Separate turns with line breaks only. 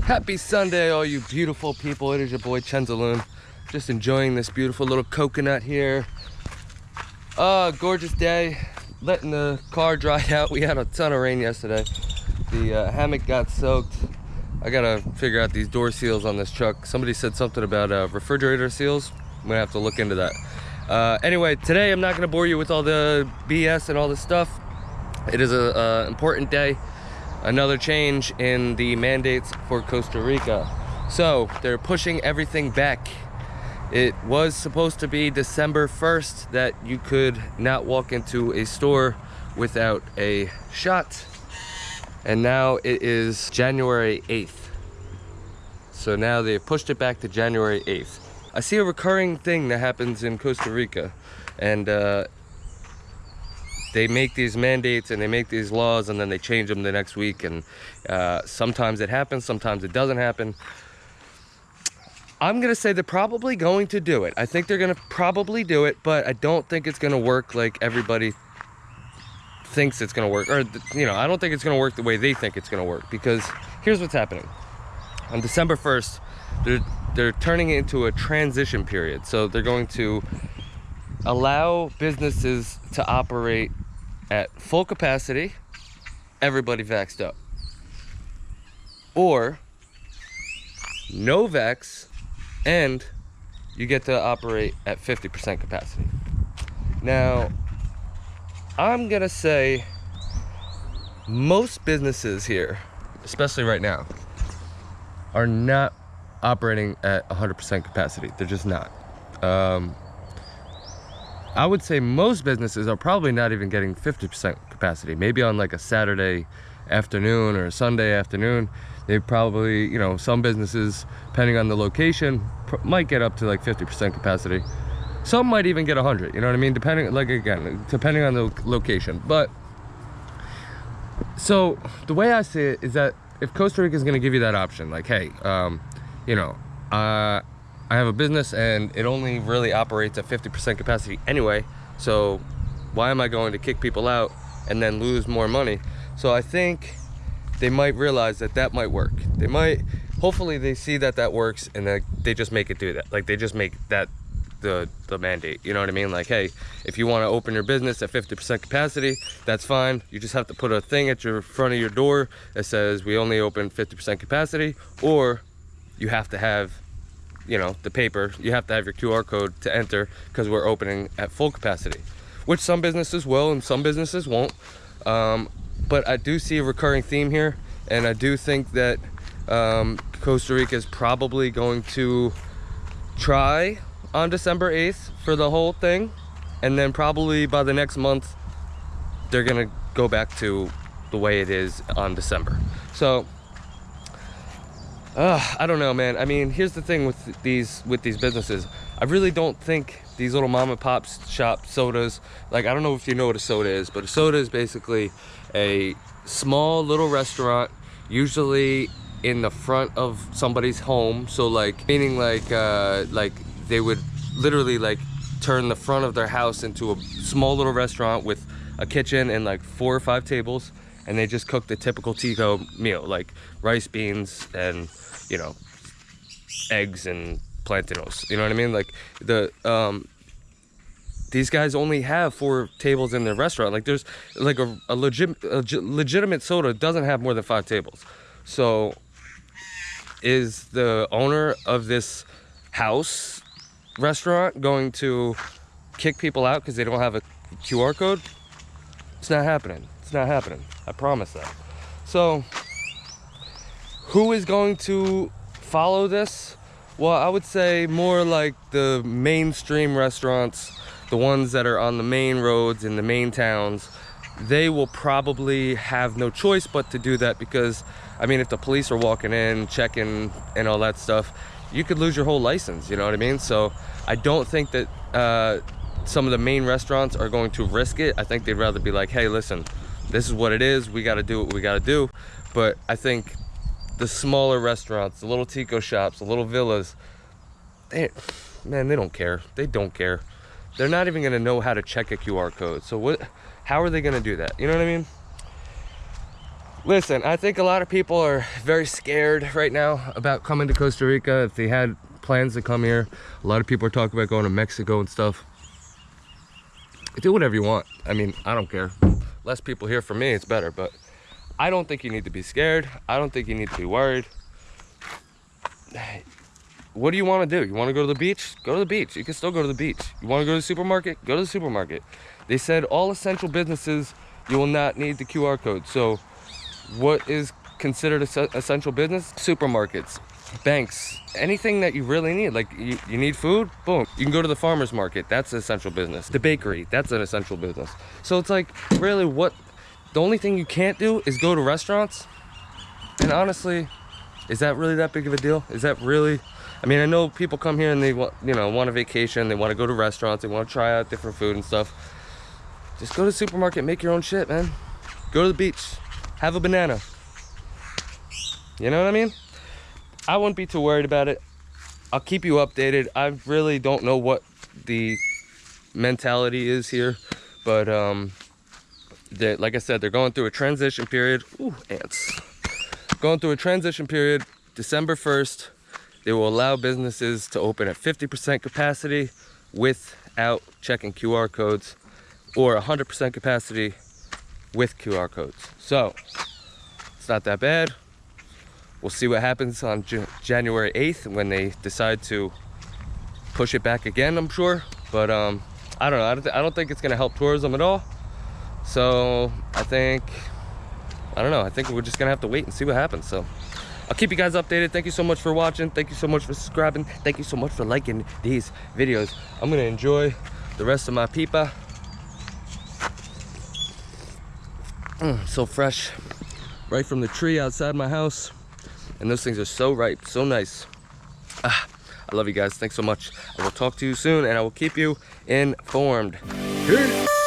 Happy Sunday, all you beautiful people. It is your boy Chenzaloon. Just enjoying this beautiful little coconut here. Gorgeous day. Letting the car dry out. We had a ton of rain yesterday. The hammock got soaked. I gotta figure out these door seals on this truck. Somebody said something about refrigerator seals. I'm gonna have to look into that. Anyway, today I'm not gonna bore you with all the BS and all this stuff. It is a important day. Another change in the mandates for Costa Rica. So they're pushing everything back. It was supposed to be December 1st that you could not walk into a store without a shot. And now it is January 8th. So now they've pushed it back to January 8th. I see a recurring thing that happens in Costa Rica, and they make these mandates and they make these laws and then they change them the next week, and sometimes it happens, sometimes it doesn't happen. I'm gonna say they're probably going to do it. I think they're gonna probably do it, but I don't think it's gonna work like everybody thinks it's gonna work, or I don't think it's gonna work the way they think it's gonna work, because here's what's happening. On December 1st, they're turning it into a transition period. So they're going to allow businesses to operate at full capacity, everybody vaxxed up, or no vax and you get to operate at 50% capacity. Now, I'm gonna say most businesses here, especially right now, are not operating at 100% capacity. They're just not. I would say most businesses are probably not even getting 50% capacity. Maybe on like a Saturday afternoon or a Sunday afternoon, they probably, some businesses, depending on the location, might get up to like 50% capacity. Some might even get 100, you know what I mean? Depending on the location. But, so the way I see it is that if Costa Rica is gonna give you that option, like, hey, I have a business and it only really operates at 50% capacity anyway, so why am I going to kick people out and then lose more money? So I think they might realize that that might work. They might, hopefully they see that that works, and that they just make it do that. Like, they just make that the mandate, you know what I mean? Like, hey, if you want to open your business at 50% capacity, that's fine. You just have to put a thing at your front of your door that says we only open 50% capacity, or you have to have the paper, you have to have your QR code to enter, because we're opening at full capacity, which some businesses will and some businesses won't. But I do see a recurring theme here, and I do think that Costa Rica is probably going to try on December 8th for the whole thing, and then probably by the next month they're gonna go back to the way it is on December. So I don't know, man. I mean, here's the thing with these businesses. I really don't think these little mom and pop shop sodas, like, I don't know if you know what a soda is, but a soda is basically a small little restaurant, usually in the front of somebody's home. So like, meaning like they would literally like turn the front of their house into a small little restaurant with a kitchen and like 4 or 5 tables, and they just cook the typical Tico meal, like rice, beans, and eggs and plantanos, you know what I mean? Like, these guys only have 4 tables in their restaurant. Like, there's like a legitimate soda doesn't have more than 5 tables. So is the owner of this house restaurant going to kick people out because they don't have a QR code? It's not happening. It's not happening. I promise that. So who is going to follow this? Well, I would say more like the mainstream restaurants, the ones that are on the main roads in the main towns. They will probably have no choice but to do that, because I mean, if the police are walking in, checking and all that stuff, you could lose your whole license, you know what I mean? So I don't think that some of the main restaurants are going to risk it. I think they'd rather be like, hey, listen, this is what it is, we got to do what we got to do. But I think the smaller restaurants, the little Tico shops, the little villas, they don't care. They don't care. They're not even going to know how to check a QR code. So how are they going to do that? You know what I mean? Listen, I think a lot of people are very scared right now about coming to Costa Rica. If they had plans to come here, a lot of people are talking about going to Mexico and stuff. Do whatever you want. I mean, I don't care. Less people here for me, it's better, but I don't think you need to be scared. I don't think you need to be worried. What do you want to do? You want to go to the beach? Go to the beach. You can still go to the beach. You want to go to the supermarket? Go to the supermarket. They said all essential businesses, you will not need the QR code. So what is considered essential business? Supermarkets, banks, anything that you really need. Like you need food, boom. You can go to the farmer's market, that's an essential business. The bakery, that's an essential business. So it's like, really, the only thing you can't do is go to restaurants. And honestly, is that really that big of a deal? Is that really? I mean, I know people come here and they want, want a vacation, they want to go to restaurants, they want to try out different food and stuff. Just go to the supermarket, make your own shit, man. Go to the beach, have a banana. You know what I mean? I wouldn't be too worried about it. I'll keep you updated. I really don't know what the mentality is here, but like I said, they're going through a transition period. Ooh, ants. Going through a transition period. December 1st, they will allow businesses to open at 50% capacity without checking QR codes, or 100% capacity with QR codes. So it's not that bad. We'll see what happens on January 8th when they decide to push it back again, I'm sure. But I don't know. I don't think it's going to help tourism at all. So I think we're just going to have to wait and see what happens. So I'll keep you guys updated. Thank you so much for watching. Thank you so much for subscribing. Thank you so much for liking these videos. I'm going to enjoy the rest of my pipa. So fresh, right from the tree outside my house. And those things are so ripe, so nice. I love you guys. Thanks so much. I will talk to you soon, and I will keep you informed. Peace.